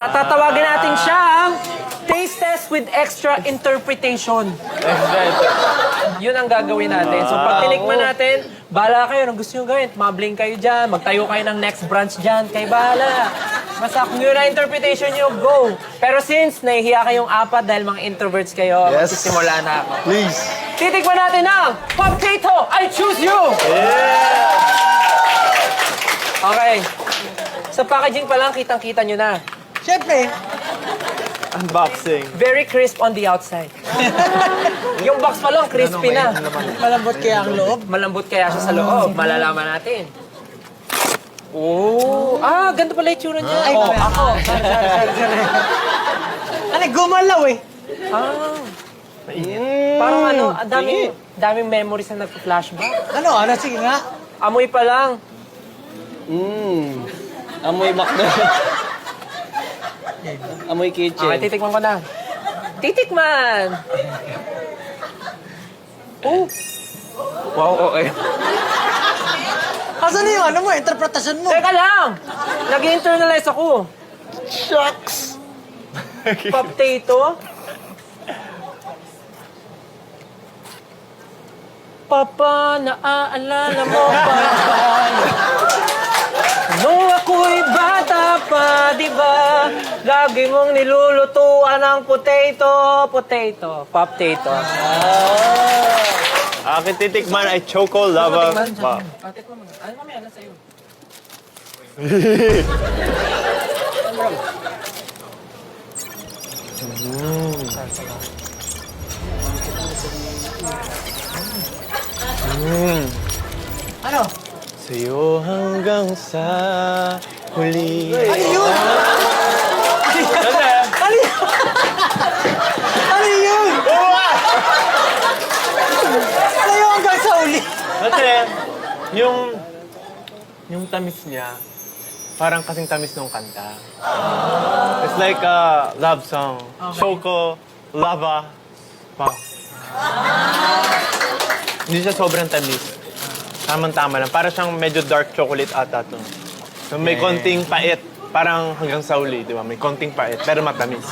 Tatawagin natin siyang taste test with extra interpretation. Yun ang gagawin natin. So pag tinikman natin, bahala kayo ng gusto nyo gawin. Mabling kayo dyan, magtayo kayo ng next branch dyan, kayo bahala. Basta kung yun ang interpretation nyo, go. Pero since nahihiya kayong apat dahil mga introverts kayo, Yes. magsisimula na ako. Please. Titikman natin ang Potato, I Choose You! Okay. Sa packaging pa lang, kitang-kita nyo na. Siyempre. Unboxing. Very crisp on the outside. Yung box pa lang, crispy na. Malambot kaya ang loob. Malambot kaya siya sa loob. Malalaman natin. Oh, ganito pala yung tsura niya. Ay, Oh, mamaya. ako. Ano, gumalaw eh. Parang ano, ang daming memories na nagpa-flashback. Ano, sige nga. Amoy pa lang. Amoy McDonald's. Amoy kitchen. Okay, titikman ko na. Titikman! Oh! Wow, okay. Asan na yung ano mo, interpretasyon mo? Teka lang! Nag-internalize ako. Shucks! Potato? Papa, naaalala mo ba? Nung ako'y bata pa, di ba? Lagi mong nilulutuan ng potato. Potato. Akin titikman ay Choco Lava Puff. Tikman mo na. Ano mamaya na sa'yo? Ano? Sa'yo hanggang sa huli. Ano yun? Ano yun? Ano yun? Ano yun hanggang sa uli? Kasi, yung tamis niya, parang kasing tamis ng kanta. It's like a love song. Choco Lava Puff. Hindi siya sobrang tamis. Tamang-tama lang. Para siyang medyo dark chocolate ata to. So may konting pait. Parang hanggang sa uli, di ba? May konting pait, pero matamis.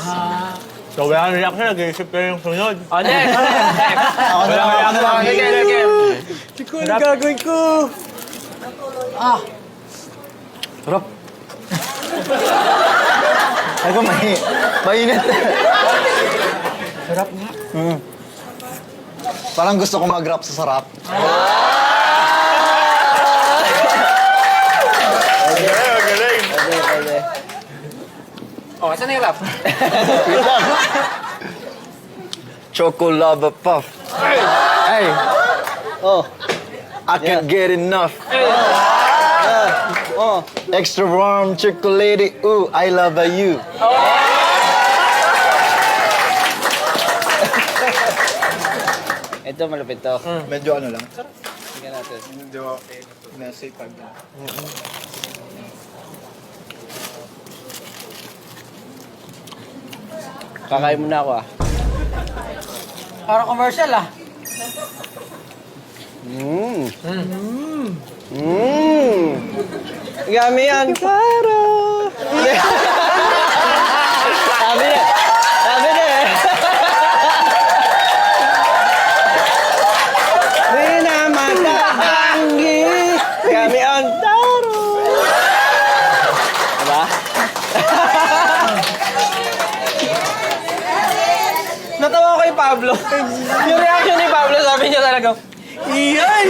So wala kang reaction, nag-iisip kayo yung sunod. Oh, next! Wala kang reaction. Sige. Hindi ko ano gagawin ko. Sarap. Ay ko, mainit. Sarap nga. Parang gusto ko mag-rap sa sarap. Galing. Oh, saan na yung rap? Choco Lava Puff. Hey. Oh. I can't get enough. Oh. Extra warm chocolate. Ooh, I love you. Ito malupit to. Medyo ano lang. Tingnan natin. Medyo nasipag. Kakain muna ako Parang commercial ah. Yummy yan, Clara! Sabi na. Di na matatanggi. Yummy yan, Taro! Diba? Natawa ko kay Pablo. Yung reaction ni Pablo, sabi niya talaga, iyay!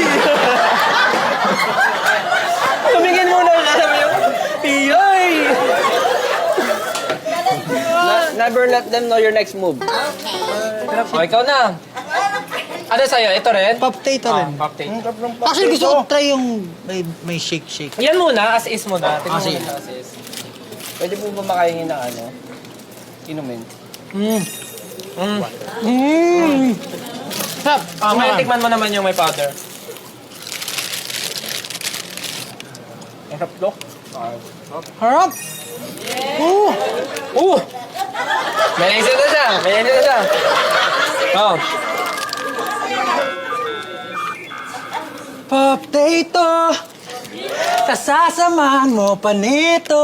Tumingin muna siya, sabi niya, iyay! Never let them know your next move. Oh, ikaw na. Ano sa'yo? Ito rin? Potato rin. Potato. Actually, gusto ko try yung may shake. Yan muna, as is muna. Tingnan mo sige. muna, as is. Pwede po ba makainin ng ano? Inumin? Sarap. Ngayon, tikman mo naman yung may powder. Harap, Dok. Harap. May naisip na siya. Oh. Potato. Kasasamahan mo pa nito.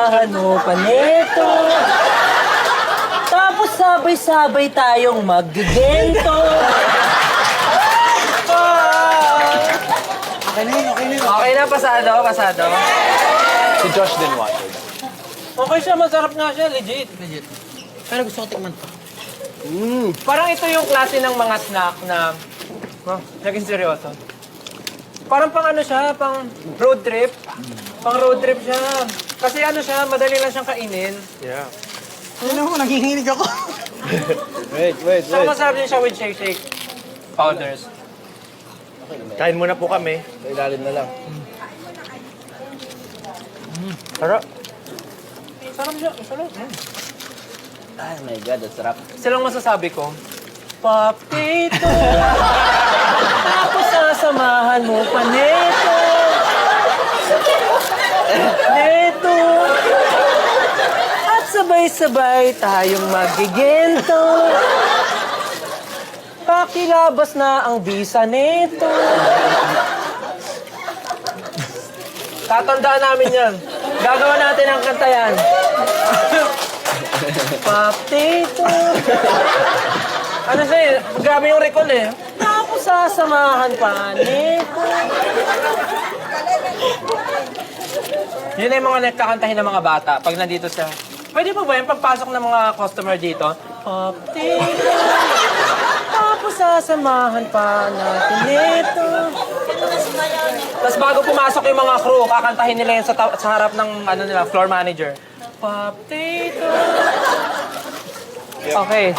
samahan mo pa nito. Tapos sabay-sabay tayong maggigento. Okay na yun, okay na yun. Okay na, pasado. Si Josh din wanted. Okay siya, masarap nga siya, legit. Legit. Pero gusto ko tikman to. Parang ito yung klase ng mga snack na... naging seryoso. Parang pang ano siya, pang road trip. Pang road trip siya. Kasi ano siya, madali lang siyang kainin. Yeah. Ano mo, nanginginig ako. Wait. Saka masarap din siya with shake powders. Kain muna po kami. Sa ilalim na lang. Sarap. Sarap siya, sarap. Ay, my God, ang sarap. Isa lang masasabi ko, Papito, tapos sasamahan mo pa nito. Nito. At sabay-sabay tayong magigento. Pakilabas na ang visa nito. Tatandaan namin yan. Gagawa natin ang kanta yan. Papito. Ano siya eh, grabe yung recall eh. Tapos sasamahan pa nito. Yun na yung mga nagkakantahin ng mga bata pag nandito sa... Pwede pa ba yung pagpasok ng mga customer dito? Papito. Tapos sasamahan pa natin nito. Tapos bago pumasok yung mga crew, kakantahin nila yun sa harap ng ano nila, floor manager. Papito. Okay.